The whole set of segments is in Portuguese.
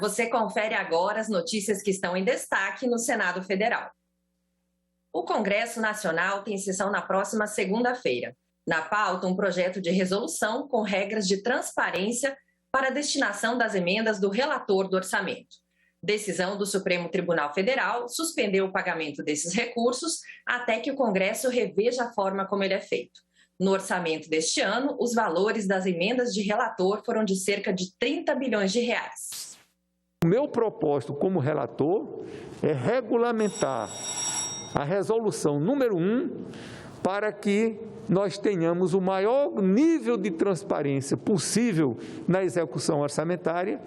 você confere agora as notícias que estão em destaque no Senado Federal. O Congresso Nacional tem sessão na próxima segunda-feira. Na pauta, um projeto de resolução com regras de transparência para a destinação das emendas do relator do orçamento. Decisão do Supremo Tribunal Federal suspendeu o pagamento desses recursos até que o Congresso reveja a forma como ele é feito. No orçamento deste ano, os valores das emendas de relator foram de cerca de 30 bilhões de reais. O meu propósito como relator é regulamentar a resolução número 1 para que nós tenhamos o maior nível de transparência possível na execução orçamentária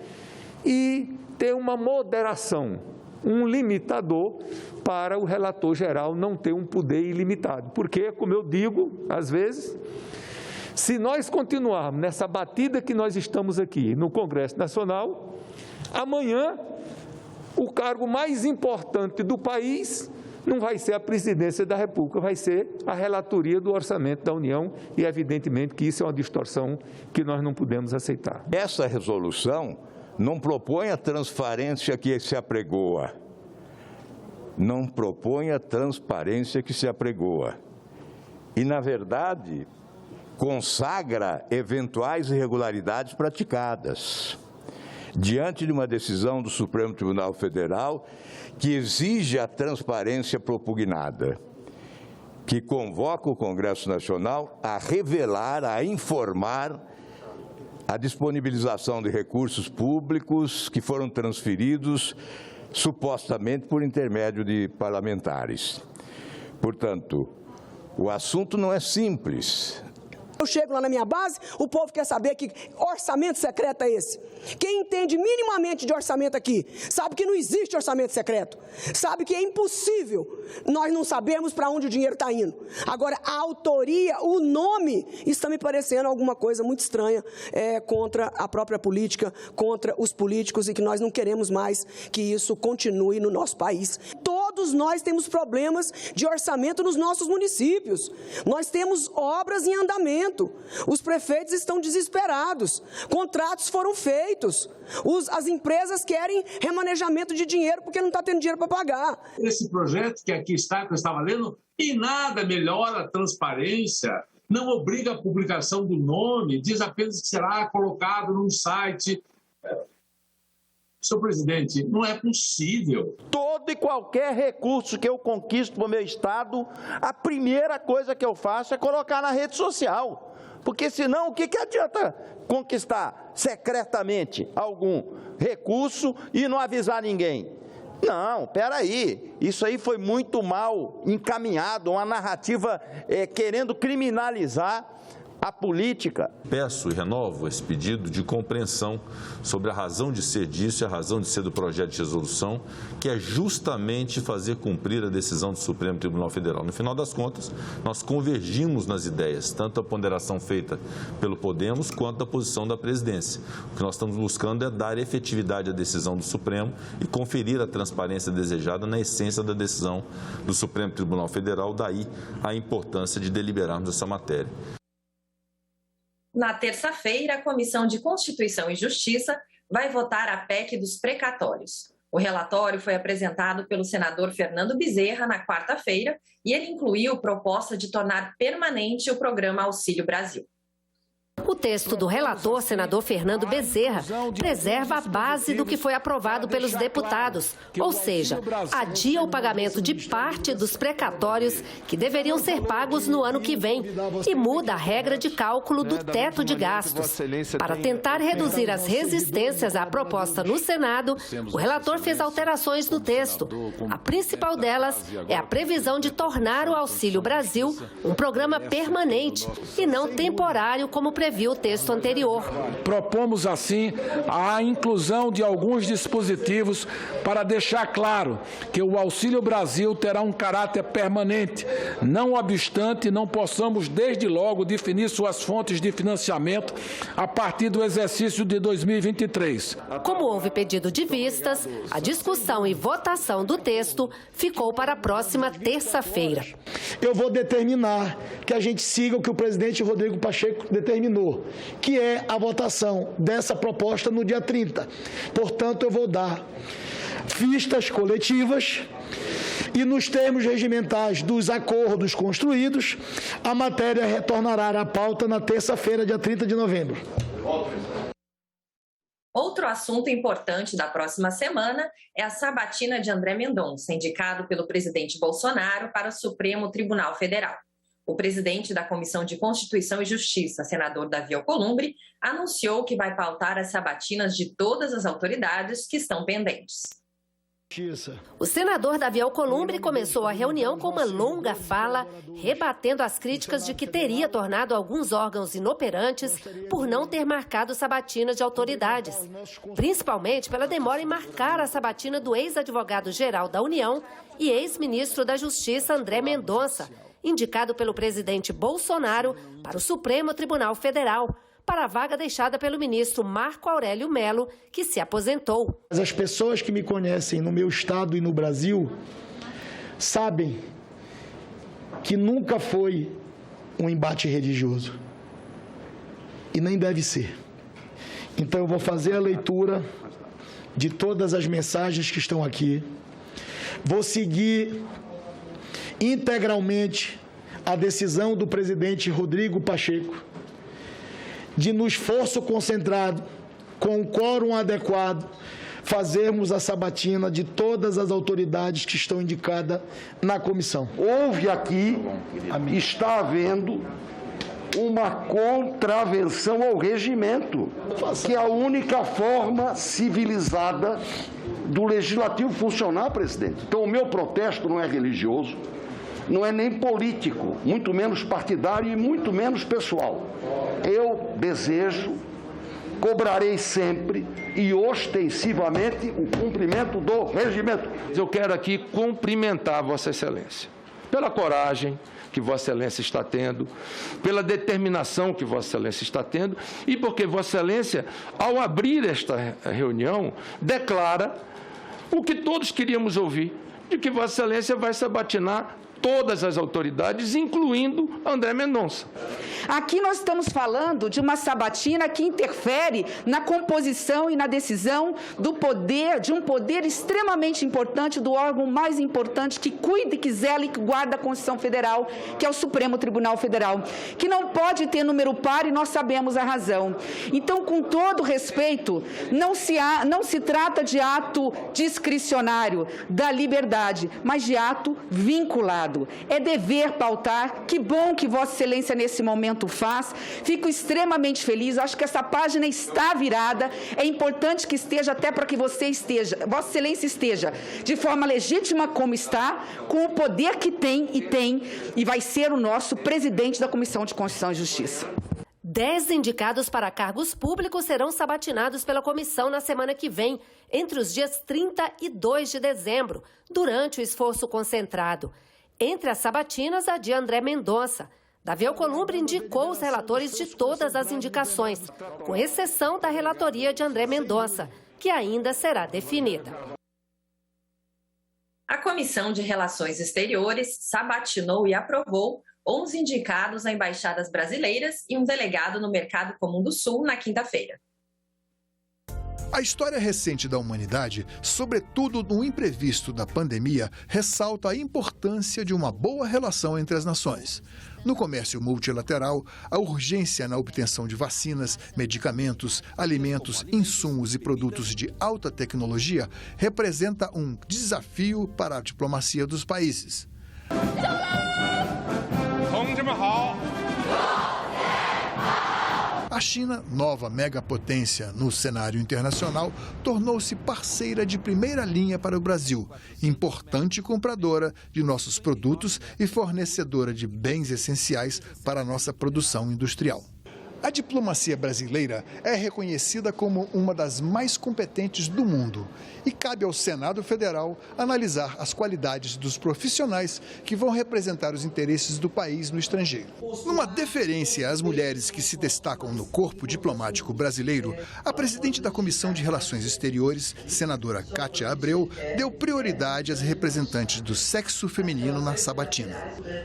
e ter uma moderação, um limitador para o relator geral não ter um poder ilimitado. Porque, como eu digo, às vezes, se nós continuarmos nessa batida que nós estamos aqui no Congresso Nacional, amanhã o cargo mais importante do país não vai ser a presidência da República, vai ser a relatoria do orçamento da União e, evidentemente, que isso é uma distorção que nós não podemos aceitar. Essa resolução não propõe a transparência que se apregoa. Não propõe a transparência que se apregoa. E, na verdade, consagra eventuais irregularidades praticadas. Diante de uma decisão do Supremo Tribunal Federal que exige a transparência propugnada, que convoca o Congresso Nacional a revelar, a informar a disponibilização de recursos públicos que foram transferidos supostamente por intermédio de parlamentares. Portanto, o assunto não é simples. Eu chego lá na minha base, o povo quer saber que orçamento secreto é esse. Quem entende minimamente de orçamento aqui, sabe que não existe orçamento secreto. Sabe que é impossível nós não sabermos para onde o dinheiro está indo. Agora, a autoria, o nome, está me parecendo alguma coisa muito estranha contra a própria política, contra os políticos e que nós não queremos mais que isso continue no nosso país. Todos nós temos problemas de orçamento nos nossos municípios. Nós temos obras em andamento. Os prefeitos estão desesperados. Contratos foram feitos. As empresas querem remanejamento de dinheiro porque não está tendo dinheiro para pagar. Esse projeto que aqui está, que eu estava lendo, em nada melhora a transparência, não obriga a publicação do nome, diz apenas que será colocado num site. Senhor presidente, não é possível. Todo e qualquer recurso que eu conquisto para o meu estado, a primeira coisa que eu faço é colocar na rede social. Porque senão, o que adianta conquistar secretamente algum recurso e não avisar ninguém? Não, peraí, isso aí foi muito mal encaminhado, uma narrativa querendo criminalizar a política. Peço e renovo esse pedido de compreensão sobre a razão de ser disso e a razão de ser do projeto de resolução, que é justamente fazer cumprir a decisão do Supremo Tribunal Federal. No final das contas, nós convergimos nas ideias, tanto a ponderação feita pelo Podemos quanto a posição da presidência. O que nós estamos buscando é dar efetividade à decisão do Supremo e conferir a transparência desejada na essência da decisão do Supremo Tribunal Federal, daí a importância de deliberarmos essa matéria. Na terça-feira, a Comissão de Constituição e Justiça vai votar a PEC dos precatórios. O relatório foi apresentado pelo senador Fernando Bezerra na quarta-feira e ele incluiu proposta de tornar permanente o programa Auxílio Brasil. O texto do relator, senador Fernando Bezerra, preserva a base do que foi aprovado pelos deputados, ou seja, adia o pagamento de parte dos precatórios que deveriam ser pagos no ano que vem e muda a regra de cálculo do teto de gastos. Para tentar reduzir as resistências à proposta no Senado, o relator fez alterações no texto. A principal delas é a previsão de tornar o Auxílio Brasil um programa permanente e não temporário, como previu o texto anterior. Propomos, assim, a inclusão de alguns dispositivos para deixar claro que o Auxílio Brasil terá um caráter permanente, não obstante não possamos, desde logo, definir suas fontes de financiamento a partir do exercício de 2023. Como houve pedido de vistas, a discussão e votação do texto ficou para a próxima terça-feira. Eu vou determinar que a gente siga o que o presidente Rodrigo Pacheco determinou. determinou, que é a votação dessa proposta no dia 30. Portanto, eu vou dar vistas coletivas e, nos termos regimentais dos acordos construídos, a matéria retornará à pauta na terça-feira, dia 30 de novembro. Outro assunto importante da próxima semana é a sabatina de André Mendonça, indicado pelo presidente Bolsonaro para o Supremo Tribunal Federal. O presidente da Comissão de Constituição e Justiça, senador Davi Alcolumbre, anunciou que vai pautar as sabatinas de todas as autoridades que estão pendentes. O senador Davi Alcolumbre começou a reunião com uma longa fala, rebatendo as críticas de que teria tornado alguns órgãos inoperantes por não ter marcado sabatina de autoridades, principalmente pela demora em marcar a sabatina do ex-advogado-geral da União e ex-ministro da Justiça André Mendonça, indicado pelo presidente Bolsonaro para o Supremo Tribunal Federal, para a vaga deixada pelo ministro Marco Aurélio Mello, que se aposentou. As pessoas que me conhecem no meu estado e no Brasil sabem que nunca foi um embate religioso e nem deve ser. Então eu vou fazer a leitura de todas as mensagens que estão aqui, vou seguir integralmente a decisão do presidente Rodrigo Pacheco de, no esforço concentrado, com o quórum adequado, fazermos a sabatina de todas as autoridades que estão indicadas na comissão. Houve aqui, está havendo uma contravenção ao regimento, que é a única forma civilizada do legislativo funcionar, presidente. Então, o meu protesto não é religioso, não é nem político, muito menos partidário e muito menos pessoal. Eu desejo, cobrarei sempre e ostensivamente o cumprimento do regimento. Eu quero aqui cumprimentar Vossa Excelência pela coragem que Vossa Excelência está tendo, pela determinação que Vossa Excelência está tendo e porque Vossa Excelência, ao abrir esta reunião, declara o que todos queríamos ouvir, de que Vossa Excelência vai sabatinar todas as autoridades, incluindo André Mendonça. Aqui nós estamos falando de uma sabatina que interfere na composição e na decisão do poder, de um poder extremamente importante, do órgão mais importante que cuida, que zela e que guarda a Constituição Federal, que é o Supremo Tribunal Federal, que não pode ter número par e nós sabemos a razão. Então, com todo respeito, não se trata de ato discricionário da liberdade, mas de ato vinculado. É dever pautar. Que bom que Vossa Excelência nesse momento faz. Fico extremamente feliz. Acho que essa página está virada. É importante que esteja, até para que Vossa Excelência esteja de forma legítima como está, com o poder que tem e vai ser o nosso presidente da Comissão de Constituição e Justiça. 10 indicados para cargos públicos serão sabatinados pela comissão na semana que vem, entre os dias 30 e 2 de dezembro, durante o esforço concentrado. Entre as sabatinas, a de André Mendonça. Davi Alcolumbre indicou os relatores de todas as indicações, com exceção da relatoria de André Mendonça, que ainda será definida. A Comissão de Relações Exteriores sabatinou e aprovou 11 indicados a embaixadas brasileiras e um delegado no Mercado Comum do Sul na quinta-feira. A história recente da humanidade, sobretudo no imprevisto da pandemia, ressalta a importância de uma boa relação entre as nações. No comércio multilateral, a urgência na obtenção de vacinas, medicamentos, alimentos, insumos e produtos de alta tecnologia representa um desafio para a diplomacia dos países. A China, nova megapotência no cenário internacional, tornou-se parceira de primeira linha para o Brasil, importante compradora de nossos produtos e fornecedora de bens essenciais para a nossa produção industrial. A diplomacia brasileira é reconhecida como uma das mais competentes do mundo e cabe ao Senado Federal analisar as qualidades dos profissionais que vão representar os interesses do país no estrangeiro. Numa deferência às mulheres que se destacam no corpo diplomático brasileiro, a presidente da Comissão de Relações Exteriores, senadora Cátia Abreu, deu prioridade às representantes do sexo feminino na sabatina.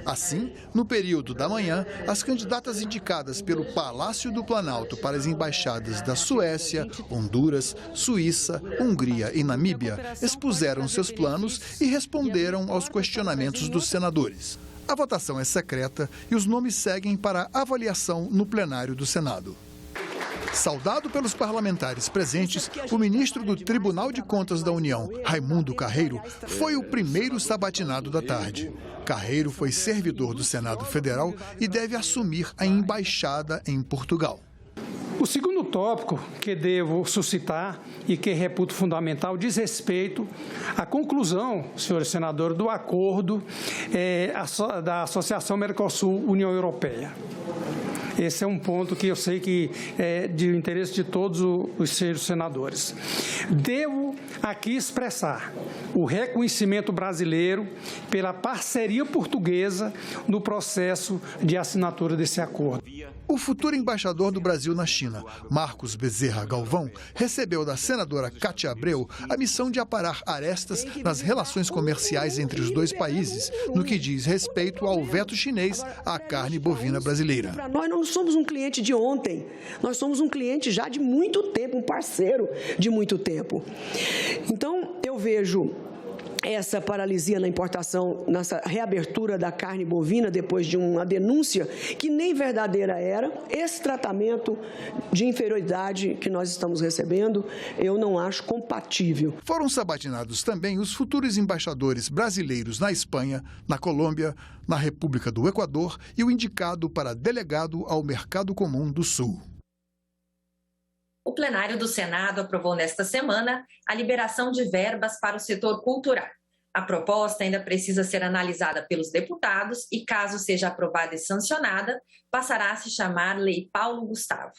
Assim, no período da manhã, as candidatas indicadas pelo Palácio Palácio do Planalto para as embaixadas da Suécia, Honduras, Suíça, Hungria e Namíbia expuseram seus planos e responderam aos questionamentos dos senadores. A votação é secreta e os nomes seguem para avaliação no plenário do Senado. Saudado pelos parlamentares presentes, o ministro do Tribunal de Contas da União, Raimundo Carreiro, foi o primeiro sabatinado da tarde. Carreiro foi servidor do Senado Federal e deve assumir a embaixada em Portugal. O segundo tópico que devo suscitar e que reputo fundamental diz respeito à conclusão, senhores senadores, do acordo da Associação Mercosul-União Europeia. Esse é um ponto que eu sei que é de interesse de todos os senhores senadores. Devo aqui expressar o reconhecimento brasileiro pela parceria portuguesa no processo de assinatura desse acordo. O futuro embaixador do Brasil na China, Marcos Bezerra Galvão, recebeu da senadora Cátia Abreu a missão de aparar arestas nas relações comerciais entre os dois países, no que diz respeito ao veto chinês à carne bovina brasileira. Para nós não somos um cliente de ontem, nós somos um cliente já de muito tempo, um parceiro de muito tempo. Então, eu vejo essa paralisia na importação, nessa reabertura da carne bovina, depois de uma denúncia que nem verdadeira era, esse tratamento de inferioridade que nós estamos recebendo, eu não acho compatível. Foram sabatinados também os futuros embaixadores brasileiros na Espanha, na Colômbia, na República do Equador e o indicado para delegado ao Mercado Comum do Sul. O plenário do Senado aprovou nesta semana a liberação de verbas para o setor cultural. A proposta ainda precisa ser analisada pelos deputados e, caso seja aprovada e sancionada, passará a se chamar Lei Paulo Gustavo.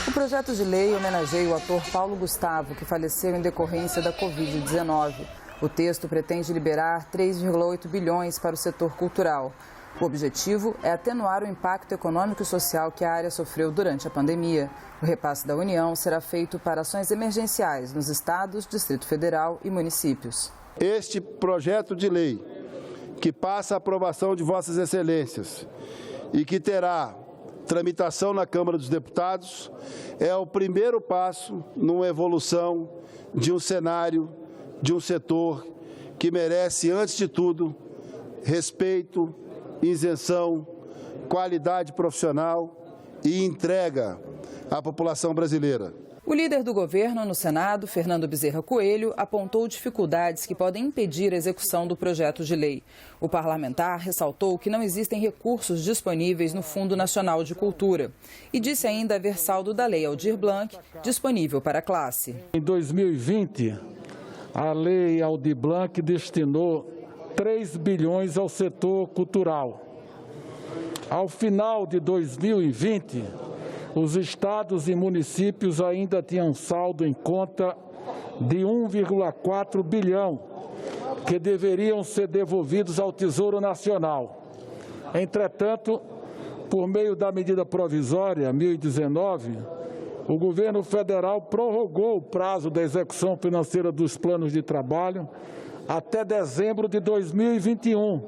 O projeto de lei homenageia o ator Paulo Gustavo, que faleceu em decorrência da Covid-19. O texto pretende liberar 3,8 bilhões para o setor cultural. O objetivo é atenuar o impacto econômico e social que a área sofreu durante a pandemia. O repasse da União será feito para ações emergenciais nos estados, Distrito Federal e municípios. Este projeto de lei, que passa a aprovação de Vossas Excelências e que terá tramitação na Câmara dos Deputados, é o primeiro passo numa evolução de um cenário, de um setor que merece, antes de tudo, respeito, isenção, qualidade profissional e entrega à população brasileira. O líder do governo no Senado, Fernando Bezerra Coelho, apontou dificuldades que podem impedir a execução do projeto de lei. O parlamentar ressaltou que não existem recursos disponíveis no Fundo Nacional de Cultura e disse ainda haver saldo da Lei Aldir Blanc disponível para a classe. Em 2020, a Lei Aldir Blanc destinou 3 bilhões ao setor cultural. Ao final de 2020, os estados e municípios ainda tinham saldo em conta de 1,4 bilhão, que deveriam ser devolvidos ao Tesouro Nacional. Entretanto, por meio da medida provisória 1019, o governo federal prorrogou o prazo da execução financeira dos planos de trabalho até dezembro de 2021,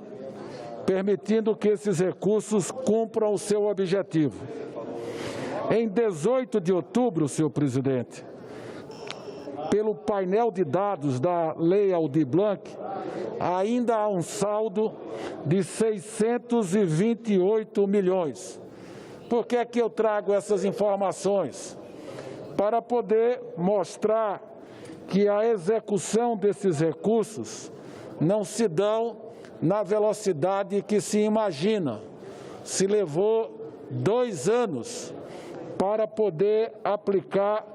permitindo que esses recursos cumpram o seu objetivo. Em 18 de outubro, senhor presidente, pelo painel de dados da Lei Aldir Blanc, ainda há um saldo de 628 milhões. Por que é que eu trago essas informações? Para poder mostrar que a execução desses recursos não se dão na velocidade que se imagina. Se levou 2 anos para poder aplicar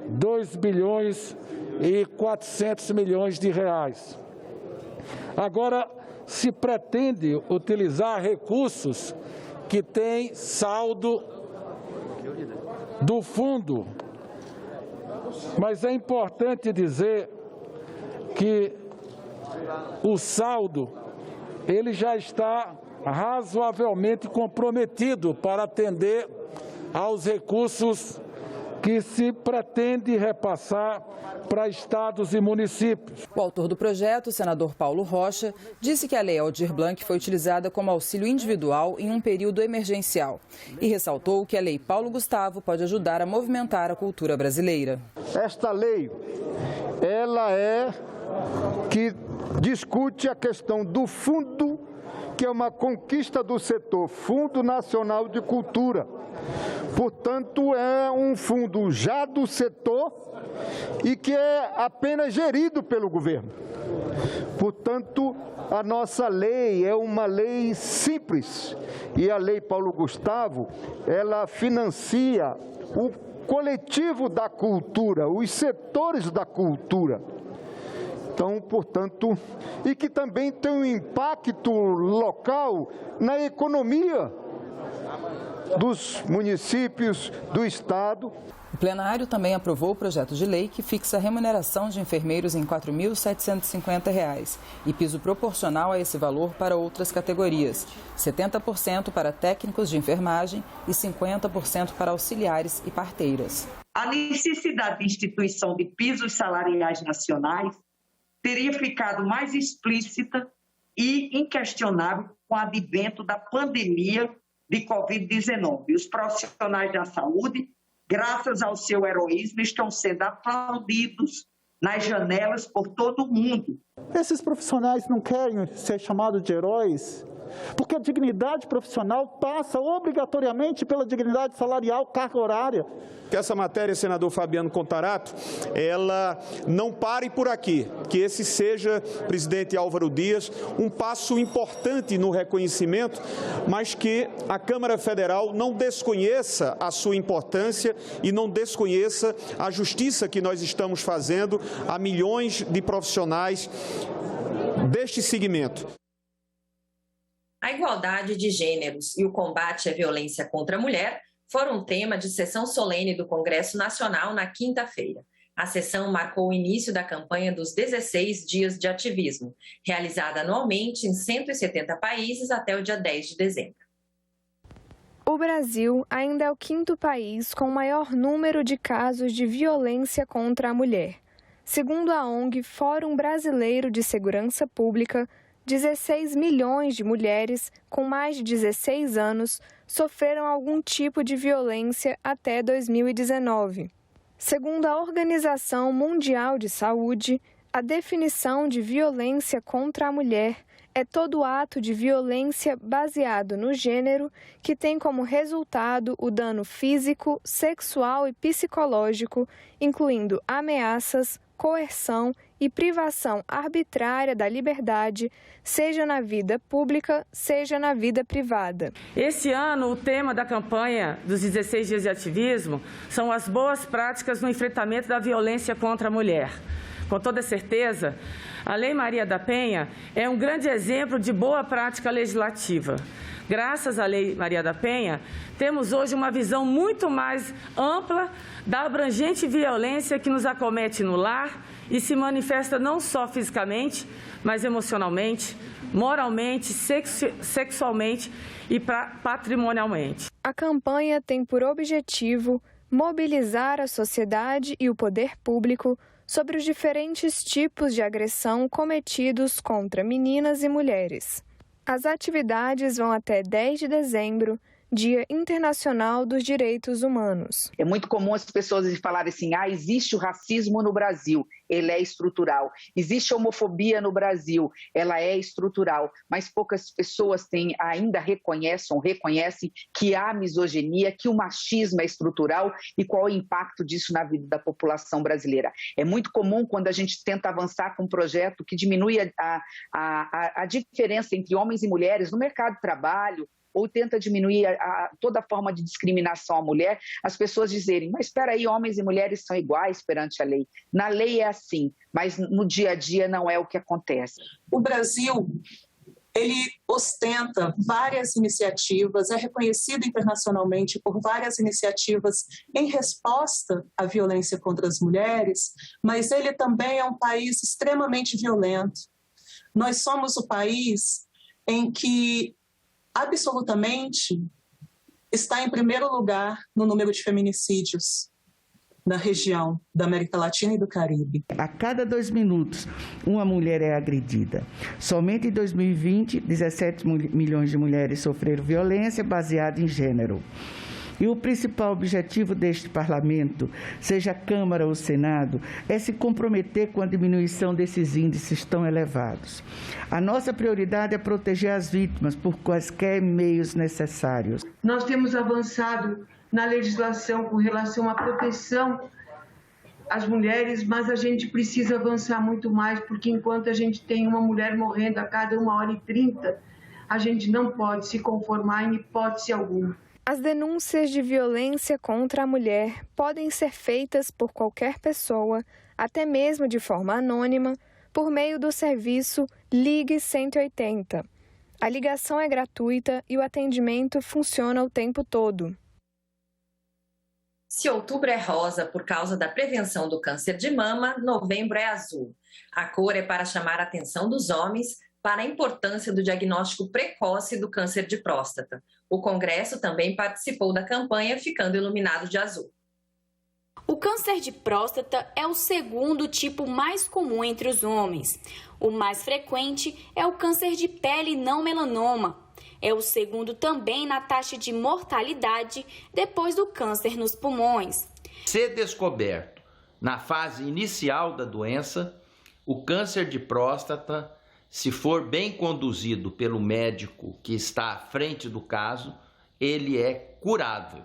2 bilhões e 400 milhões de reais. Agora, se pretende utilizar recursos que têm saldo do fundo. Mas é importante dizer que o saldo, ele já está razoavelmente comprometido para atender aos recursos que se pretende repassar para estados e municípios. O autor do projeto, o senador Paulo Rocha, disse que a Lei Aldir Blanc foi utilizada como auxílio individual em um período emergencial e ressaltou que a Lei Paulo Gustavo pode ajudar a movimentar a cultura brasileira. Esta lei, ela que discute a questão do fundo, que é uma conquista do setor, Fundo Nacional de Cultura. Portanto, é um fundo já do setor e que é apenas gerido pelo governo. Portanto, a nossa lei é uma lei simples e a Lei Paulo Gustavo, ela financia o coletivo da cultura, os setores da cultura. Então, portanto, e que também tem um impacto local na economia dos municípios, do Estado. O plenário também aprovou o projeto de lei que fixa a remuneração de enfermeiros em R$ 4.750 e piso proporcional a esse valor para outras categorias, 70% para técnicos de enfermagem e 50% para auxiliares e parteiras. A necessidade de instituição de pisos salariais nacionais teria ficado mais explícita e inquestionável com o advento da pandemia de Covid-19. Os profissionais da saúde, graças ao seu heroísmo, estão sendo aplaudidos nas janelas por todo o mundo. Esses profissionais não querem ser chamados de heróis, porque a dignidade profissional passa obrigatoriamente pela dignidade salarial, carga horária. Que essa matéria, senador Fabiano Contarato, ela não pare por aqui, que esse seja, presidente Álvaro Dias, um passo importante no reconhecimento, mas que a Câmara Federal não desconheça a sua importância e não desconheça a justiça que nós estamos fazendo a milhões de profissionais deste segmento. A igualdade de gêneros e o combate à violência contra a mulher foram tema de sessão solene do Congresso Nacional na quinta-feira. A sessão marcou o início da campanha dos 16 dias de ativismo, realizada anualmente em 170 países até o dia 10 de dezembro. O Brasil ainda é o quinto país com o maior número de casos de violência contra a mulher. Segundo a ONG Fórum Brasileiro de Segurança Pública, 16 milhões de mulheres com mais de 16 anos sofreram algum tipo de violência até 2019. Segundo a Organização Mundial de Saúde, a definição de violência contra a mulher é todo ato de violência baseado no gênero que tem como resultado o dano físico, sexual e psicológico, incluindo ameaças, coerção e privação arbitrária da liberdade, seja na vida pública, seja na vida privada. Esse ano, o tema da campanha dos 16 dias de ativismo são as boas práticas no enfrentamento da violência contra a mulher. Com toda certeza, a Lei Maria da Penha é um grande exemplo de boa prática legislativa. Graças à Lei Maria da Penha, temos hoje uma visão muito mais ampla da abrangente violência que nos acomete no lar e se manifesta não só fisicamente, mas emocionalmente, moralmente, sexualmente e patrimonialmente. A campanha tem por objetivo mobilizar a sociedade e o poder público sobre os diferentes tipos de agressão cometidos contra meninas e mulheres. As atividades vão até 10 de dezembro, Dia Internacional dos Direitos Humanos. É muito comum as pessoas falarem assim, existe o racismo no Brasil, ele é estrutural. Existe a homofobia no Brasil, ela é estrutural. Mas poucas pessoas ainda reconhecem que há misoginia, que o machismo é estrutural e qual é o impacto disso na vida da população brasileira. É muito comum quando a gente tenta avançar com um projeto que diminui a diferença entre homens e mulheres no mercado de trabalho, ou tenta diminuir toda forma de discriminação à mulher, as pessoas dizerem, mas espera aí, homens e mulheres são iguais perante a lei. Na lei é assim, mas no dia a dia não é o que acontece. O Brasil, ele ostenta várias iniciativas, é reconhecido internacionalmente por várias iniciativas em resposta à violência contra as mulheres, mas ele também é um país extremamente violento. Nós somos o país em que absolutamente está em primeiro lugar no número de feminicídios. na região da América Latina e do Caribe. A cada 2 minutos, uma mulher é agredida. Somente em 2020, 17 milhões de mulheres sofreram violência baseada em gênero. E o principal objetivo deste parlamento, seja a Câmara ou o Senado, é se comprometer com a diminuição desses índices tão elevados. A nossa prioridade é proteger as vítimas por quaisquer meios necessários. Nós temos avançado na legislação com relação à proteção às mulheres, mas a gente precisa avançar muito mais, porque enquanto a gente tem uma mulher morrendo a cada 1h30, a gente não pode se conformar em hipótese alguma. As denúncias de violência contra a mulher podem ser feitas por qualquer pessoa, até mesmo de forma anônima, por meio do serviço Ligue 180. A ligação é gratuita e o atendimento funciona o tempo todo. Se outubro é rosa por causa da prevenção do câncer de mama, novembro é azul. A cor é para chamar a atenção dos homens para a importância do diagnóstico precoce do câncer de próstata. O Congresso também participou da campanha, ficando iluminado de azul. O câncer de próstata é o segundo tipo mais comum entre os homens. O mais frequente é o câncer de pele não melanoma. É o segundo também na taxa de mortalidade depois do câncer nos pulmões. Se descoberto na fase inicial da doença, o câncer de próstata, se for bem conduzido pelo médico que está à frente do caso, ele é curável.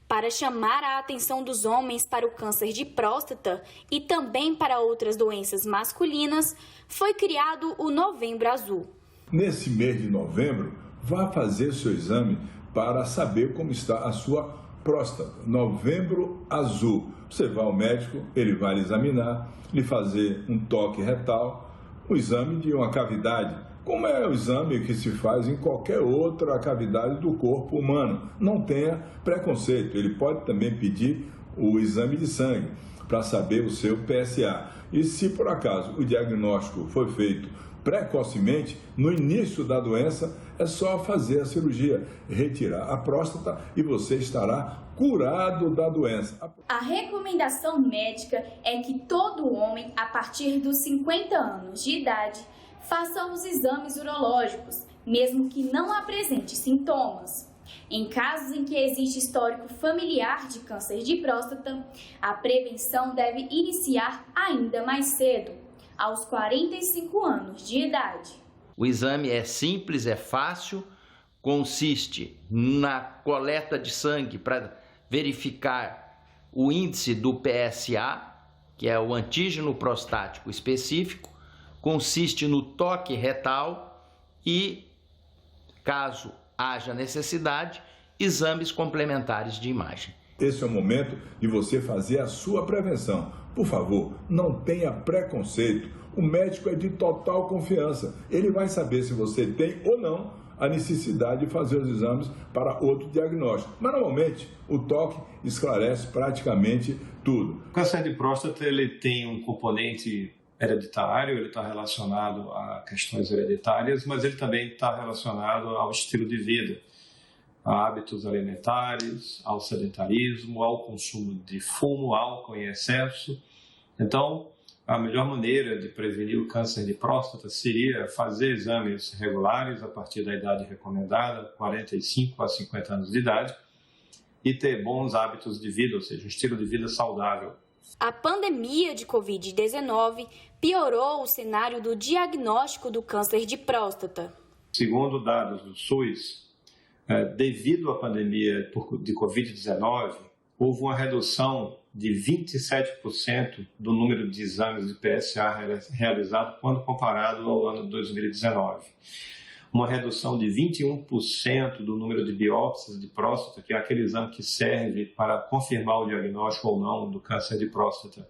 Para chamar a atenção dos homens para o câncer de próstata e também para outras doenças masculinas, foi criado o Novembro Azul. Nesse mês de novembro, vá fazer seu exame para saber como está a sua próstata. Novembro Azul. Você vai ao médico, ele vai lhe examinar, lhe fazer um toque retal, o exame de uma cavidade, como é o exame que se faz em qualquer outra cavidade do corpo humano. Não tenha preconceito, ele pode também pedir o exame de sangue para saber o seu PSA. E se por acaso o diagnóstico foi feito precocemente, no início da doença, é só fazer a cirurgia, retirar a próstata e você estará curado da doença. A recomendação médica é que todo homem, a partir dos 50 anos de idade, faça os exames urológicos, mesmo que não apresente sintomas. Em casos em que existe histórico familiar de câncer de próstata, a prevenção deve iniciar ainda mais cedo, aos 45 anos de idade. O exame é simples, é fácil, consiste na coleta de sangue para verificar o índice do PSA, que é o antígeno prostático específico, consiste no toque retal e, caso haja necessidade, exames complementares de imagem. Esse é o momento de você fazer a sua prevenção. Por favor, não tenha preconceito. O médico é de total confiança. Ele vai saber se você tem ou não a necessidade de fazer os exames para outro diagnóstico. Mas, normalmente, o toque esclarece praticamente tudo. O câncer de próstata ele tem um componente hereditário, ele está relacionado a questões hereditárias, mas ele também está relacionado ao estilo de vida, a hábitos alimentares, ao sedentarismo, ao consumo de fumo, álcool em excesso. Então, a melhor maneira de prevenir o câncer de próstata seria fazer exames regulares a partir da idade recomendada, 45 a 50 anos de idade, e ter bons hábitos de vida, ou seja, um estilo de vida saudável. A pandemia de Covid-19 piorou o cenário do diagnóstico do câncer de próstata. Segundo dados do SUS, devido à pandemia de Covid-19, houve uma redução de 27% do número de exames de PSA realizados quando comparado ao ano de 2019. Uma redução de 21% do número de biópsias de próstata, que é aquele exame que serve para confirmar o diagnóstico ou não do câncer de próstata.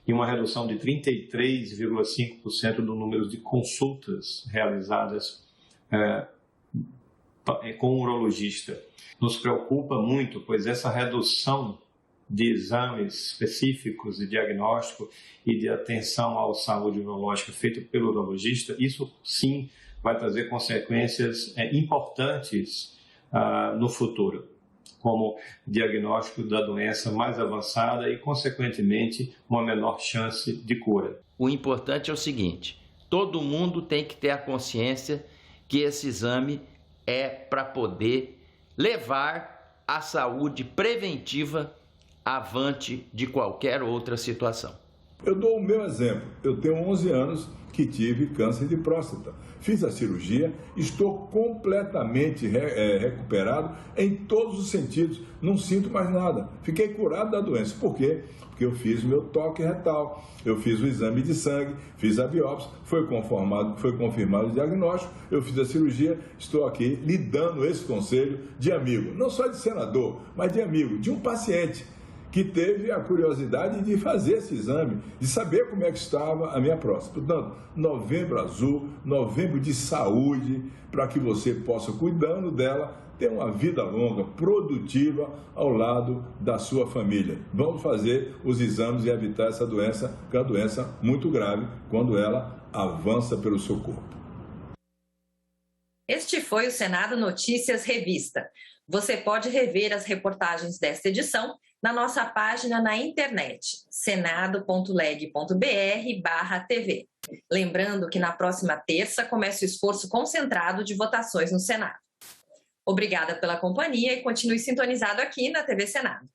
E uma redução de 33,5% do número de consultas realizadas com o urologista. Nos preocupa muito, pois essa redução de exames específicos de diagnóstico e de atenção à saúde urológica feita pelo urologista, isso sim vai trazer consequências importantes no futuro. como diagnóstico da doença mais avançada e, consequentemente, uma menor chance de cura. O importante é o seguinte: todo mundo tem que ter a consciência que esse exame é para poder levar a saúde preventiva avante de qualquer outra situação. Eu dou o meu exemplo. Eu tenho 11 anos que tive câncer de próstata. Fiz a cirurgia, estou completamente recuperado em todos os sentidos. Não sinto mais nada. Fiquei curado da doença. Por quê? Porque eu fiz o meu toque retal, eu fiz o exame de sangue, fiz a biópsia, foi confirmado o diagnóstico, eu fiz a cirurgia, estou aqui lhe dando esse conselho de amigo, não só de senador, mas de amigo, de um paciente que teve a curiosidade de fazer esse exame, de saber como é que estava a minha próstata. Portanto, Novembro Azul, novembro de saúde, para que você possa, cuidando dela, ter uma vida longa, produtiva, ao lado da sua família. Vamos fazer os exames e evitar essa doença, que é uma doença muito grave, quando ela avança pelo seu corpo. Este foi o Senado Notícias Revista. Você pode rever as reportagens desta edição na nossa página na internet, senado.leg.br/TV. Lembrando que na próxima terça começa o esforço concentrado de votações no Senado. Obrigada pela companhia e continue sintonizado aqui na TV Senado.